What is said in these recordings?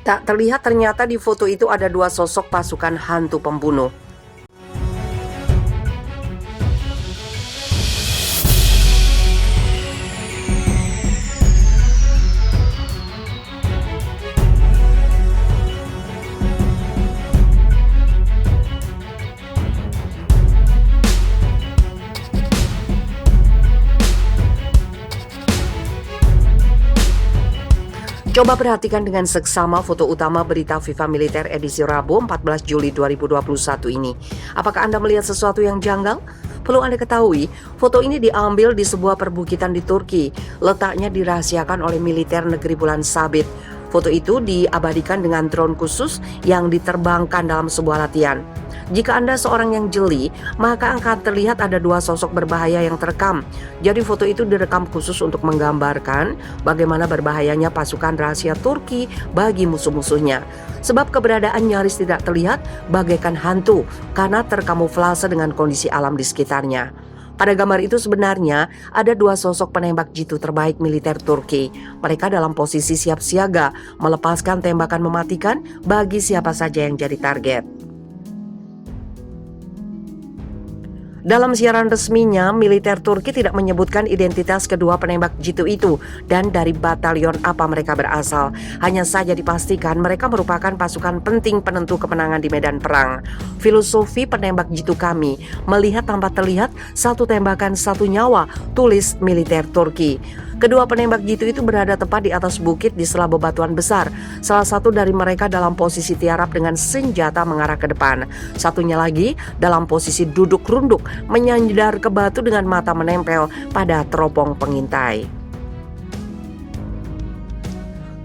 Tak terlihat ternyata di foto itu ada dua sosok pasukan hantu pembunuh. Coba perhatikan dengan seksama foto utama berita FIFA Militer edisi Rabu 14 Juli 2021 ini. Apakah Anda melihat sesuatu yang janggal? Perlu Anda ketahui, foto ini diambil di sebuah perbukitan di Turki. Letaknya dirahasiakan oleh militer negeri bulan sabit. Foto itu diabadikan dengan drone khusus yang diterbangkan dalam sebuah latihan. Jika Anda seorang yang jeli, maka akan terlihat ada dua sosok berbahaya yang terekam. Jadi foto itu direkam khusus untuk menggambarkan bagaimana berbahayanya pasukan rahasia Turki bagi musuh-musuhnya. Sebab keberadaan nyaris tidak terlihat bagaikan hantu karena terkamuflase dengan kondisi alam di sekitarnya. Pada gambar itu sebenarnya ada dua sosok penembak jitu terbaik militer Turki. Mereka dalam posisi siap siaga, melepaskan tembakan mematikan bagi siapa saja yang jadi target. Dalam siaran resminya, militer Turki tidak menyebutkan identitas kedua penembak jitu itu dan dari batalion apa mereka berasal. Hanya saja dipastikan mereka merupakan pasukan penting penentu kemenangan di medan perang. Filosofi penembak jitu kami, melihat tanpa terlihat, satu tembakan satu nyawa, tulis militer Turki. Kedua penembak jitu itu berada tepat di atas bukit di sela bebatuan besar. Salah satu dari mereka dalam posisi tiarap dengan senjata mengarah ke depan. Satunya lagi dalam posisi duduk runduk, menyandar ke batu dengan mata menempel pada teropong pengintai.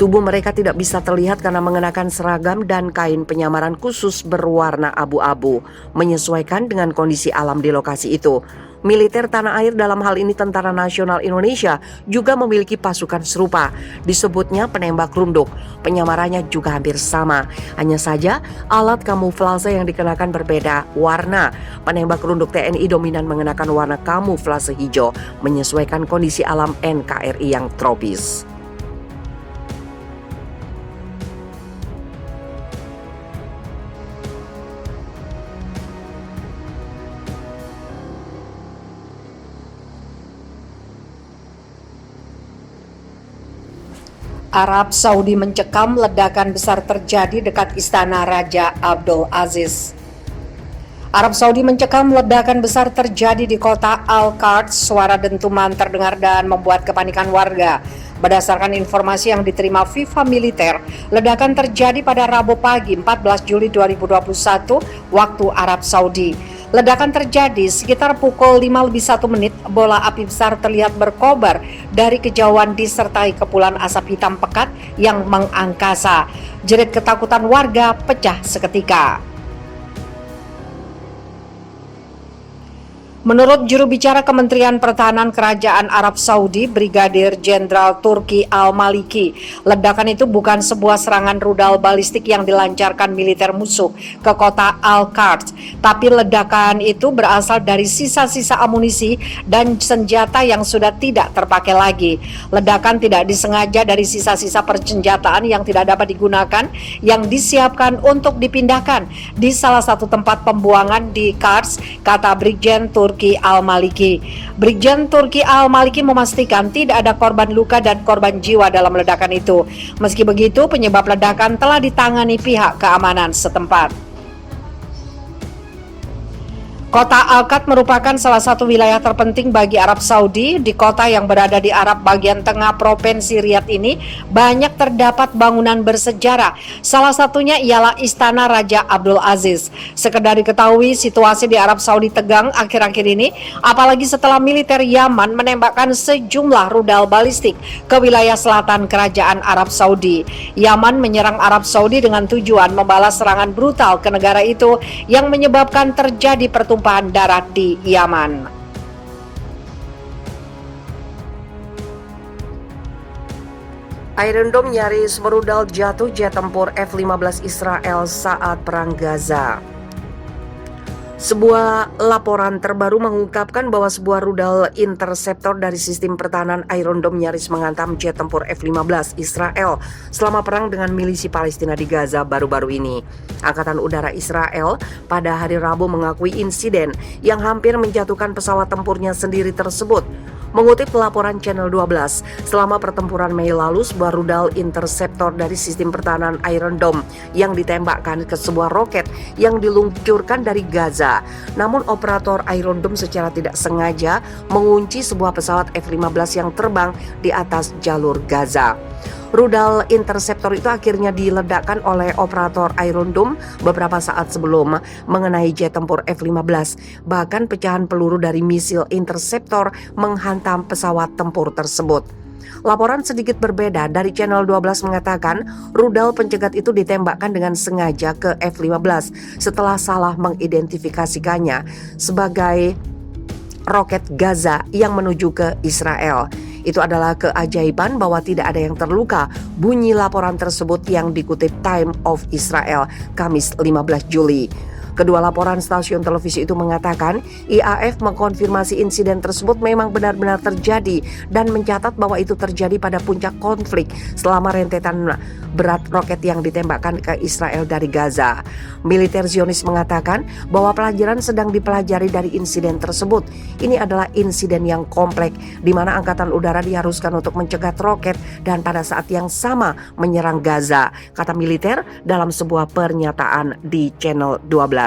Tubuh mereka tidak bisa terlihat karena mengenakan seragam dan kain penyamaran khusus berwarna abu-abu, menyesuaikan dengan kondisi alam di lokasi itu. Militer tanah air, dalam hal ini Tentara Nasional Indonesia, juga memiliki pasukan serupa. Disebutnya penembak runduk. Penyamarannya juga hampir sama. Hanya saja alat kamuflase yang dikenakan berbeda warna. Penembak runduk TNI dominan mengenakan warna kamuflase hijau, menyesuaikan kondisi alam NKRI yang tropis. Arab Saudi mencekam ledakan besar terjadi dekat Istana Raja Abdul Aziz. Arab Saudi mencekam ledakan besar terjadi di kota Al-Qarts. Suara dentuman terdengar dan membuat kepanikan warga. Berdasarkan informasi yang diterima FIFA Militer, ledakan terjadi pada Rabu pagi 14 Juli 2021 waktu Arab Saudi. Ledakan terjadi sekitar pukul 5:01. Bola api besar terlihat berkobar dari kejauhan disertai kepulan asap hitam pekat yang mengangkasa. Jerit ketakutan warga pecah seketika. Menurut juru bicara Kementerian Pertahanan Kerajaan Arab Saudi, Brigadir Jenderal Turki Al-Maliki, ledakan itu bukan sebuah serangan rudal balistik yang dilancarkan militer musuh ke kota Al-Qarts, tapi ledakan itu berasal dari sisa-sisa amunisi dan senjata yang sudah tidak terpakai lagi. Ledakan tidak disengaja dari sisa-sisa persenjataan yang tidak dapat digunakan yang disiapkan untuk dipindahkan di salah satu tempat pembuangan di Kars, kata Brigjen Turki Al-Maliki. Brigjen Turki Al-Maliki memastikan tidak ada korban luka dan korban jiwa dalam ledakan itu. Meski begitu, penyebab ledakan telah ditangani pihak keamanan setempat. Kota Al-Qarts merupakan salah satu wilayah terpenting bagi Arab Saudi. Di kota yang berada di Arab bagian tengah provinsi Riyadh ini banyak terdapat bangunan bersejarah. Salah satunya ialah Istana Raja Abdul Aziz. Sekedar diketahui, situasi di Arab Saudi tegang akhir-akhir ini, apalagi setelah militer Yaman menembakkan sejumlah rudal balistik ke wilayah selatan Kerajaan Arab Saudi. Yaman menyerang Arab Saudi dengan tujuan membalas serangan brutal ke negara itu yang menyebabkan terjadi pertumpahan darah di Yaman. Iron Dome nyaris merudal jatuh jet tempur F-15 Israel saat perang Gaza. Sebuah laporan terbaru mengungkapkan bahwa sebuah rudal interceptor dari sistem pertahanan Iron Dome nyaris menghantam jet tempur F-15 Israel selama perang dengan milisi Palestina di Gaza baru-baru ini. Angkatan Udara Israel pada hari Rabu mengakui insiden yang hampir menjatuhkan pesawat tempurnya sendiri tersebut. Mengutip laporan Channel 12, selama pertempuran Mei lalu sebuah rudal interceptor dari sistem pertahanan Iron Dome yang ditembakkan ke sebuah roket yang diluncurkan dari Gaza. Namun operator Iron Dome secara tidak sengaja mengunci sebuah pesawat F-15 yang terbang di atas jalur Gaza. Rudal interceptor itu akhirnya diledakkan oleh operator Iron Dome beberapa saat sebelum mengenai jet tempur F-15. Bahkan pecahan peluru dari misil interceptor menghantam pesawat tempur tersebut. Laporan sedikit berbeda dari Channel 12 mengatakan rudal pencegat itu ditembakkan dengan sengaja ke F-15 setelah salah mengidentifikasikannya sebagai roket Gaza yang menuju ke Israel. Itu adalah keajaiban bahwa tidak ada yang terluka, bunyi laporan tersebut yang dikutip Time of Israel, Kamis 15 Juli. Kedua laporan stasiun televisi itu mengatakan IAF mengkonfirmasi insiden tersebut memang benar-benar terjadi dan mencatat bahwa itu terjadi pada puncak konflik selama rentetan berat roket yang ditembakkan ke Israel dari Gaza. Militer Zionis mengatakan bahwa pelajaran sedang dipelajari dari insiden tersebut. Ini adalah insiden yang kompleks di mana Angkatan Udara diharuskan untuk mencegat roket dan pada saat yang sama menyerang Gaza, kata militer dalam sebuah pernyataan di Channel 12.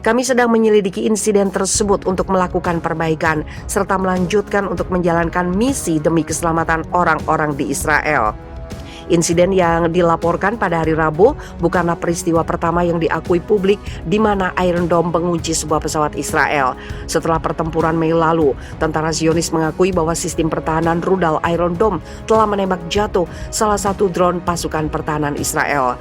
Kami sedang menyelidiki insiden tersebut untuk melakukan perbaikan serta melanjutkan untuk menjalankan misi demi keselamatan orang-orang di Israel. Insiden yang dilaporkan pada hari Rabu bukanlah peristiwa pertama yang diakui publik di mana Iron Dome mengunci sebuah pesawat Israel. Setelah pertempuran Mei lalu, tentara Zionis mengakui bahwa sistem pertahanan rudal Iron Dome telah menembak jatuh salah satu drone pasukan pertahanan Israel.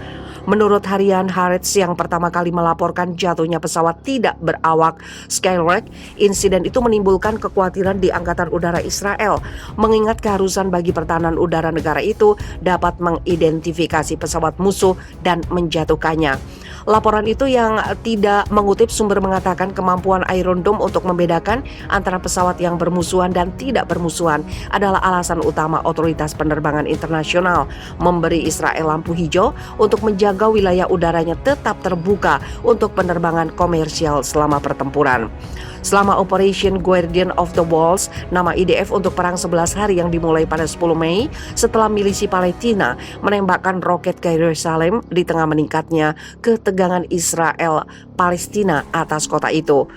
Menurut harian Haaretz yang pertama kali melaporkan jatuhnya pesawat tidak berawak Skylark, insiden itu menimbulkan kekhawatiran di Angkatan Udara Israel, mengingat keharusan bagi pertahanan udara negara itu dapat mengidentifikasi pesawat musuh dan menjatuhkannya. Laporan itu yang tidak mengutip sumber mengatakan kemampuan Iron Dome untuk membedakan antara pesawat yang bermusuhan dan tidak bermusuhan adalah alasan utama otoritas penerbangan internasional memberi Israel lampu hijau untuk menjaga wilayah udaranya tetap terbuka untuk penerbangan komersial selama pertempuran. Selama Operation Guardian of the Walls, nama IDF untuk perang 11 hari yang dimulai pada 10 Mei setelah milisi Palestina menembakkan roket ke Yerusalem di tengah meningkatnya ketegangan Israel-Palestina atas kota itu.